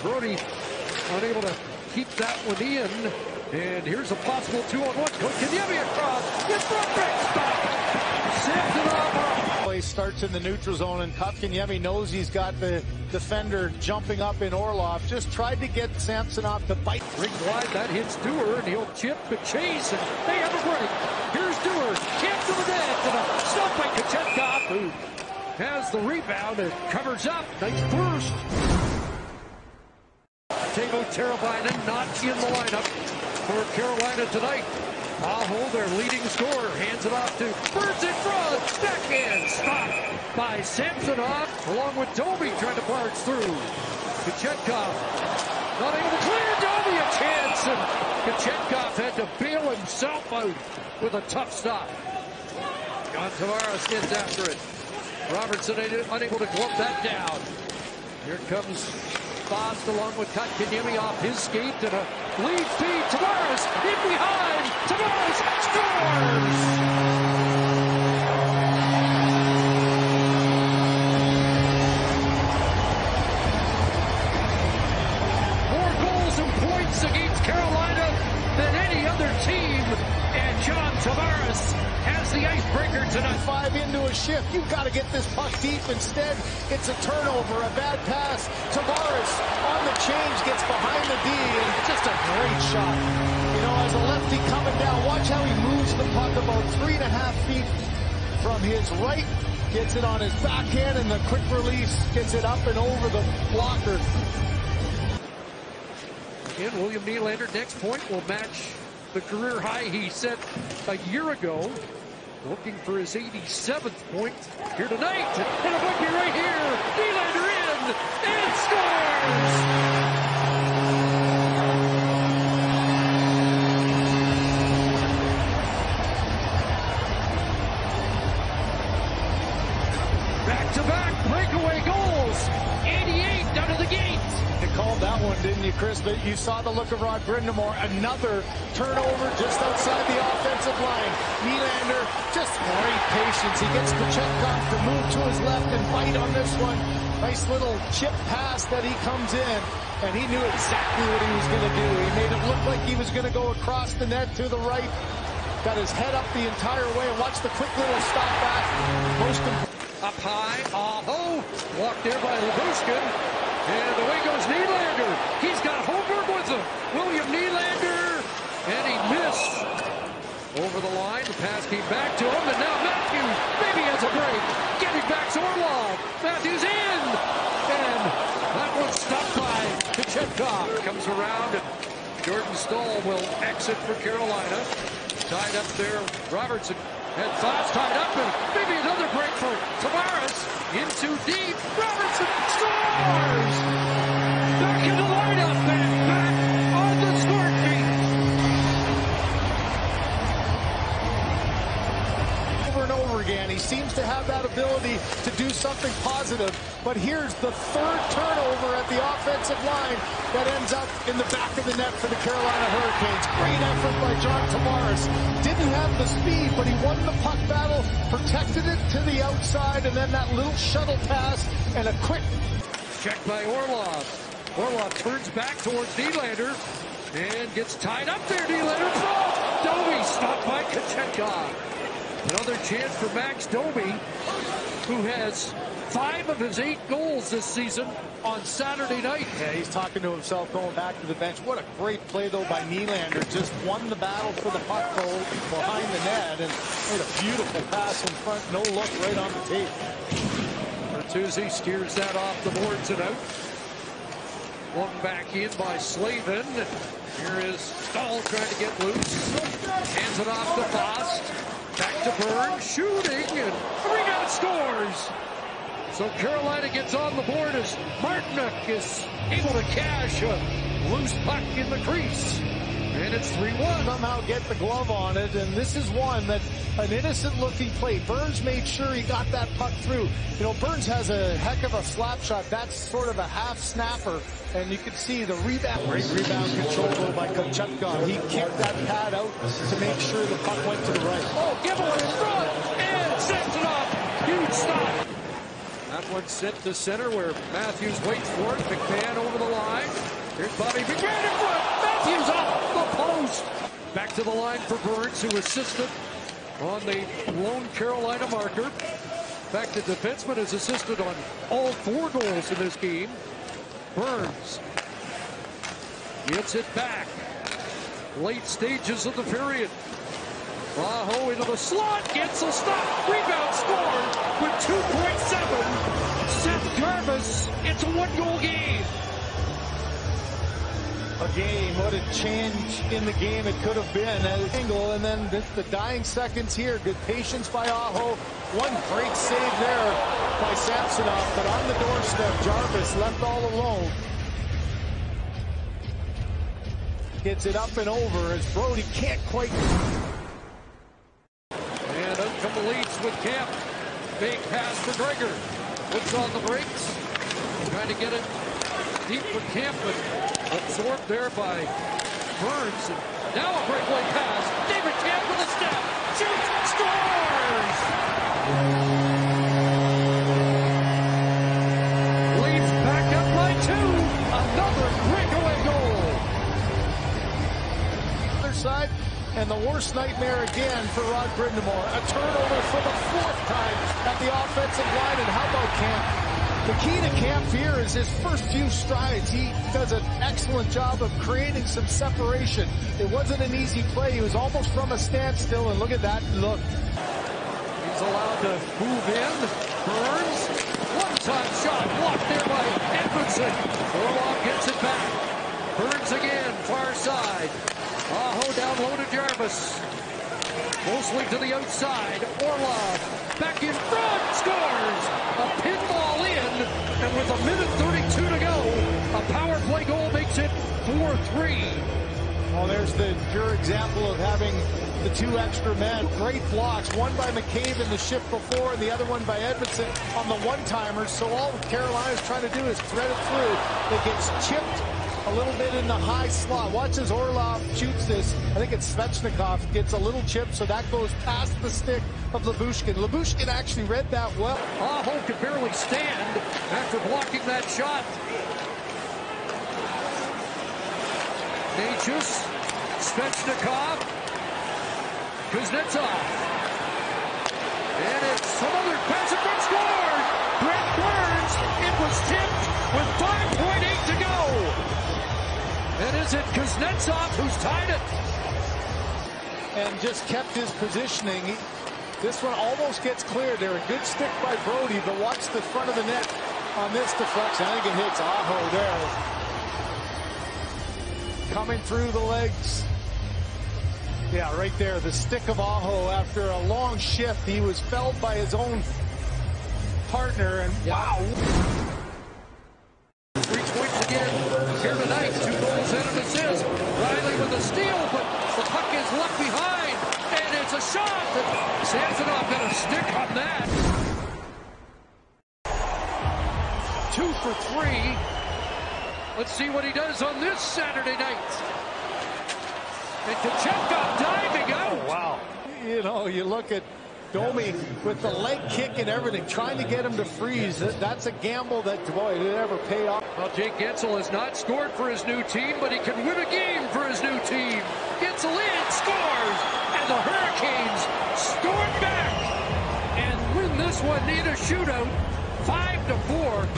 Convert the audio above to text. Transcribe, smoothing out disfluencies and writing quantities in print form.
Brody unable to keep that one in. And here's a possible 2-on-1. Kotkaniemi across. It's for a big stop. Samsonov. Play starts in the neutral zone, and Kotkaniemi knows he's got the defender jumping up in Orlov. Just tried to get Samsonov to bite. Ring wide, that hits Dewar, and he'll chip the chase, and they have a break. Here's Dewar, can't to the net, and a stop by Kochetkov, who has the rebound and covers up. Nice burst. Teuvo Teravainen not in the lineup for Carolina tonight. Aho, their leading scorer, hands it off to Burns in front. Backhand stopped by Samsonov, along with Doby trying to barge through. Kochetkov not able to clear. Doby a chance, and Kochetkov had to bail himself out with a tough stop. John Tavares gets after it. Robertson unable to glove that down. Here comes Fast along with Kotkaniemi off his skate, and a lead feed. Tavares in behind. Tavares scores! More goals and points against Carolina than any other team, and John Tavares has the icebreaker tonight. 5 into a shift. You've got to get this puck deep. Instead, it's a turnover, a bad pass. Tavares on the change gets behind the D, and just a great shot. You know, as a lefty coming down, watch how he moves the puck about 3.5 feet from his right. Gets it on his backhand, and the quick release gets it up and over the blocker. And William Nylander, next point, will match the career high he set a year ago. Looking for his 87th point here tonight. And a bucket right here. Nylander in and scores! Back-to-back breakaway goals. 88 down to the gate. You called that one, didn't you, Chris? But you saw the look of Rod Brindamore. Another turnover just outside the offensive line. Nylander, just great patience. He gets Kochetkov to move to his left and bite on this one. Nice little chip pass that he comes in, and he knew exactly what he was going to do. He made it look like he was going to go across the net to the right. Got his head up the entire way. Watch the quick little stop back. Most up high. Aho, walked there by Lyubushkin. And away goes Nylander. He's got Holmberg with him. William Nylander. And he missed. Over the line. The pass came back to him. And now Matthews maybe has a break. Getting back to Orlov. Matthews in. And that one's stopped by Kochetkov. Comes around, and Jordan Staal will exit for Carolina. Tied up there. Robertson had Fox tied up, and maybe another break for Tavares. In too deep. Robertson scores! Back in the lineup, and back on the score sheet. Over and over again, he seems to have that ability to do something positive. But here's the third turnover at the offensive line that ends up in the back of the net for the Carolina Hurricanes. Great effort by John Tavares. Didn't have the speed, but he won the puck battle, protected it to the outside, and then that little shuttle pass and a quick check by Orlov. Orlov turns back towards Nylander and gets tied up there. Nylander falls. Doby stopped by Kochetkov. Another chance for Max Doby, who has 5 of his 8 goals this season on Saturday night. Yeah, he's talking to himself going back to the bench. What a great play, though, by Nylander. Just won the battle for the puck goal behind the net, and made a beautiful pass in front. No look right on the tape. Bertuzzi steers that off the boards and out. One back in by Slavin. Here is Staal trying to get loose. Hands it off to Fast. Back to Burns, shooting, and a rebound scores. So Carolina gets on the board as Martinook is able to cash a loose puck in the crease. And it's 3-1. Somehow get the glove on it, and this is one that an innocent-looking play. Burns made sure he got that puck through. You know, Burns has a heck of a slap shot. That's sort of a half snapper, and you can see the rebound. Great rebound control though by Kochetkov. He kicked that pad out to make sure the puck went to the right. Oh, giveaway in front, and Samsonov, huge stop. That one's sent to center where Matthews waits for it. McMahon over the line. Here's Bobby McMahon in front. Matthews off the post. Back to the line for Burns, who assisted on the lone Carolina marker. In fact, the defenseman has assisted on all 4 goals in this game. Burns gets it back. Late stages of the period. Aho into the slot, gets a stop, rebound scored with 2.7. Seth Jarvis, it's a 1-goal game. A game, what a change in the game it could have been. Angle, and then the dying seconds here. Good patience by Aho. One great save there by Samsonov, but on the doorstep, Jarvis left all alone. Gets it up and over as Brody can't quite. And out come the Leafs with Kemp. Big pass for Gregor. Looks on the brakes. Trying to get it deep for Kemp, but absorbed there by Burns. And now a breakaway pass. David Kemp with a step. Shoots. Scores! Leafs back up by 2. Another breakaway goal. Other side. And the worst nightmare again for Rod Brind'Amour. A turnover for the 4th time at the offensive line. And how about Kemp? The key to Kemp here is his first few strides. He does an excellent job of creating some separation. It wasn't an easy play. He was almost from a standstill. And look at that look. He's allowed to move in. Burns. One-time shot. Blocked there by Edmondson. Orlov gets it back. Burns again. Far side. Aho down low to Jarvis. Mostly to the outside. Orlov back in front. Scores! A pinball in. And with 1:32 to go, a power play goal makes it 4-3. Well, there's the pure example of having the 2 extra men. Great blocks. One by McCabe in the shift before, and the other one by Edmondson on the one-timers. So all Carolina's trying to do is thread it through. It gets chipped a little bit in the high slot. Watch as Orlov shoots this. I think it's Svechnikov. Gets a little chip, so that goes past the stick of Lyubushkin. Lyubushkin actually read that well. Aho could barely stand after blocking that shot. Natchez, Svechnikov, Kuznetsov. And it's some other pass and Brett scored. Brett Burns. It was tipped with 5.8 to go. And is it Kuznetsov who's tied it? And just kept his positioning. This one almost gets cleared there. A good stick by Brody, but watch the front of the net on this deflection. I think it hits Aho there. Coming through the legs. Yeah, right there. The stick of Aho after a long shift. He was felled by his own partner, and wow. 3 points again here tonight. 2 goals and an assist. Riley with a steal, but the puck is left behind. And it's a shot. Samsonov got a stick on that. 2 for 3. Let's see what he does on this Saturday night. And Kachevka diving out. Oh, wow. You know, you look at Domi with the leg kick and everything, trying to get him to freeze. That's a gamble that, boy, it never pay off. Well, Jake Gensel has not scored for his new team, but he can win a game for his new team. Gensel in, scores, and the Hurricanes scored back and win this one in a shootout, 5-4.